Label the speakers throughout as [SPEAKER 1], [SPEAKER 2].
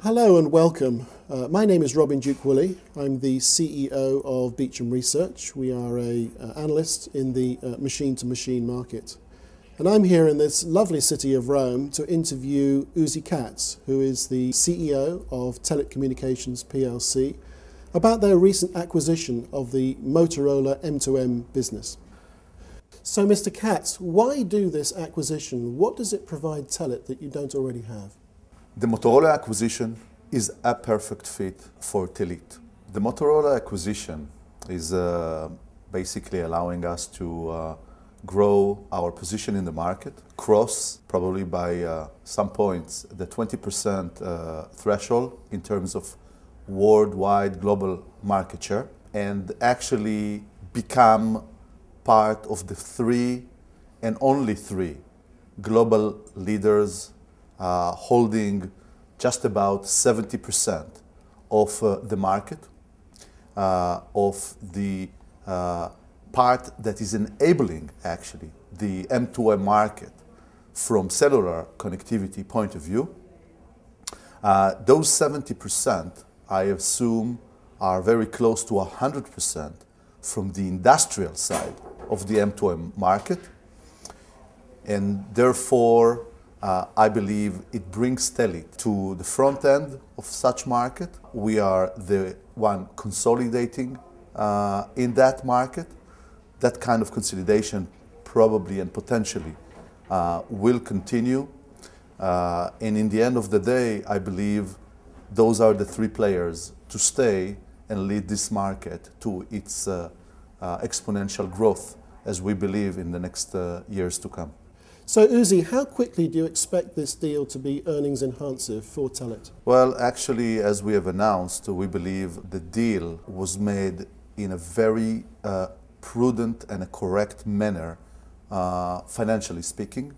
[SPEAKER 1] Hello and welcome. My name is Robin Duke-Woolley. I'm the CEO of Beecham Research. We are an analyst in the machine-to-machine market. And I'm here in this lovely city of Rome to interview Oozi Cats, who is the CEO of Telit Communications PLC, about their recent acquisition of the Motorola M2M business. So Mr. Cats, why do this acquisition? What does it provide Telit that you don't already have?
[SPEAKER 2] The Motorola acquisition is a perfect fit for Telit. The Motorola acquisition is basically allowing us to grow our position in the market, cross probably by some points the 20% threshold in terms of worldwide global market share, and actually become part of the three and only three global leaders holding just about 70% of the market, of the part that is enabling actually the M2M market from cellular connectivity point of view. Those 70%, I assume, are very close to 100% from the industrial side of the M2M market, and therefore I believe it brings Telit to the front end of such market. We are the one consolidating in that market. That kind of consolidation probably and potentially will continue. And in the end of the day, I believe those are the three players to stay and lead this market to its exponential growth, as we believe in the next years to come.
[SPEAKER 1] So Oozi, how quickly do you expect this deal to be earnings enhancive for Telit?
[SPEAKER 2] Well, actually, as we have announced, we believe the deal was made in a very prudent and a correct manner, financially speaking,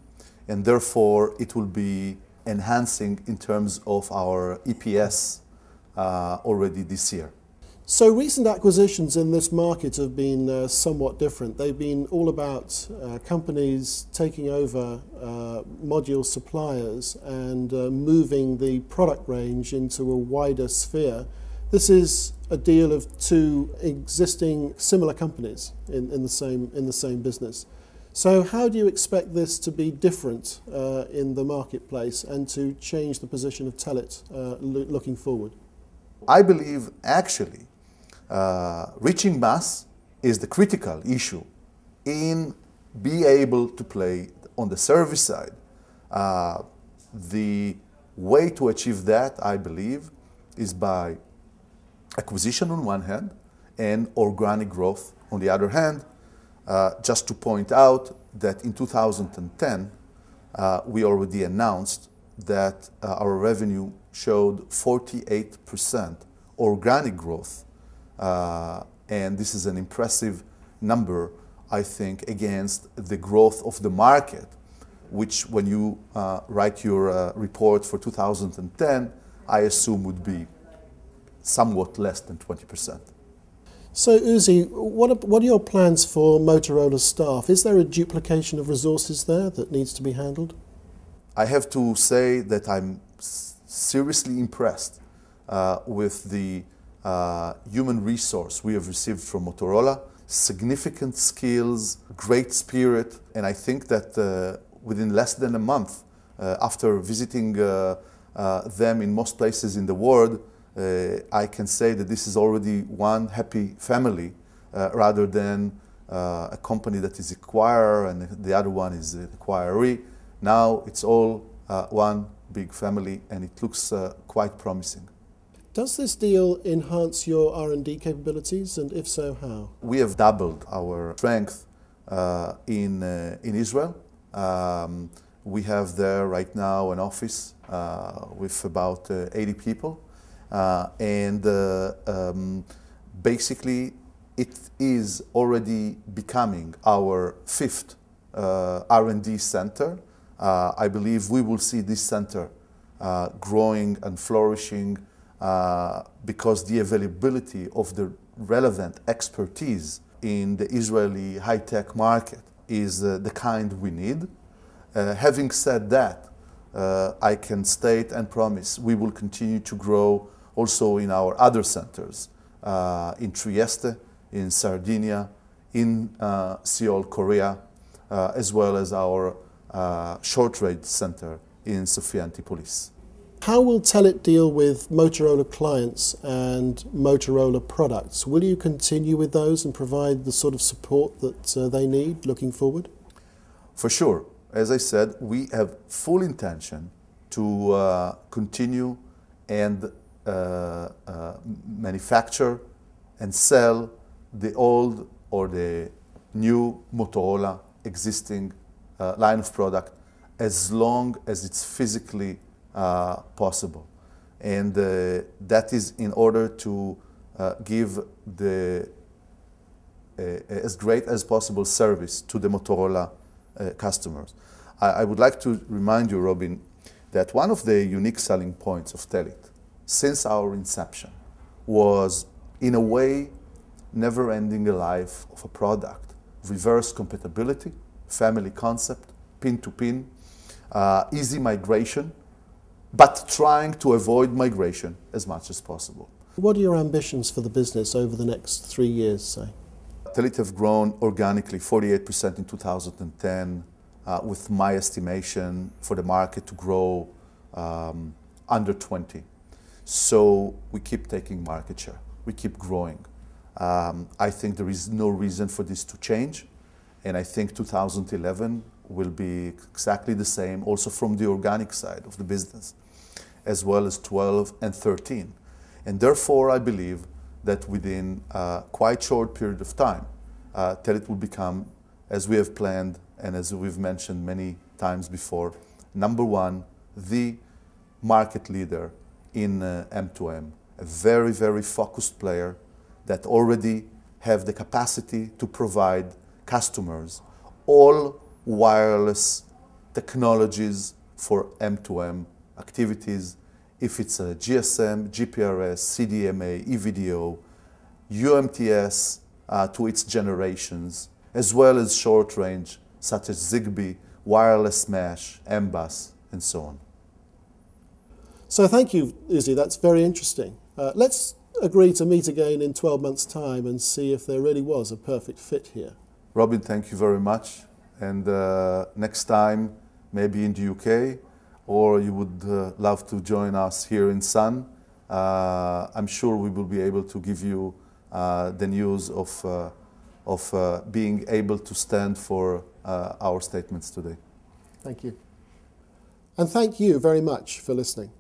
[SPEAKER 2] and therefore it will be enhancing in terms of our EPS already this year.
[SPEAKER 1] So recent acquisitions in this market have been somewhat different. They've been all about companies taking over module suppliers and moving the product range into a wider sphere. This is a deal of two existing similar companies in the same business. So how do you expect this to be different in the marketplace and to change the position of Telit looking forward?
[SPEAKER 2] I believe actually reaching mass is the critical issue in being able to play on the service side. The way to achieve that, I believe, is by acquisition on one hand and organic growth on the other hand. Just to point out that in 2010, we already announced that our revenue showed 48% organic growth. And this is an impressive number, I think, against the growth of the market, which when you write your report for 2010, I assume would be somewhat less than 20%.
[SPEAKER 1] So Oozi, what are your plans for Motorola staff? Is there a duplication of resources there that needs to be handled?
[SPEAKER 2] I have to say that I'm seriously impressed with the human resource we have received from Motorola. Significant skills, great spirit, and I think that within less than a month after visiting them in most places in the world, I can say that this is already one happy family rather than a company that is acquirer and the other one is an acquiree. Now it's all one big family and it looks quite promising.
[SPEAKER 1] Does this deal enhance your R&D capabilities, and if so, how?
[SPEAKER 2] We have doubled our strength in Israel. We have there right now an office with about 80 people. Basically it is already becoming our fifth R&D center. I believe we will see this center growing and flourishing because the availability of the relevant expertise in the Israeli high-tech market is the kind we need. Having said that, I can state and promise we will continue to grow also in our other centers, in Trieste, in Sardinia, in Seoul, Korea, as well as our short-range center in Sofia Antipolis.
[SPEAKER 1] How will Telit deal with Motorola clients and Motorola products? Will you continue with those and provide the sort of support that they need looking forward?
[SPEAKER 2] For sure. As I said, we have full intention to continue and manufacture and sell the old or the new Motorola existing line of product as long as it's physically possible. And that is in order to give the as great as possible service to the Motorola customers. I would like to remind you, Robin, that one of the unique selling points of Telit since our inception was, in a way, never-ending life of a product, reverse compatibility, family concept, pin-to-pin, easy migration, but trying to avoid migration as much as possible.
[SPEAKER 1] What are your ambitions for the business over the next 3 years, say?
[SPEAKER 2] Telit have grown organically 48% in 2010, with my estimation for the market to grow under 20. So we keep taking market share, we keep growing. I think there is no reason for this to change, and I think 2011 will be exactly the same also from the organic side of the business, as well as 12 and 13. And therefore I believe that within a quite short period of time, Telit will become, as we have planned and as we've mentioned many times before, number one, the market leader in M2M, a very, very focused player that already have the capacity to provide customers all wireless technologies for M2M activities, if it's a GSM, GPRS, CDMA, EVDO, UMTS to its generations, as well as short range such as Zigbee, wireless mesh, MBUS, and so on.
[SPEAKER 1] So thank you, Oozi, that's very interesting. Let's agree to meet again in 12 months' time and see if there really was a perfect fit here.
[SPEAKER 2] Robin, thank you very much. And next time, maybe in the UK, or you would love to join us here in Sun, I'm sure we will be able to give you the news of being able to stand for our statements today.
[SPEAKER 1] Thank you. And thank you very much for listening.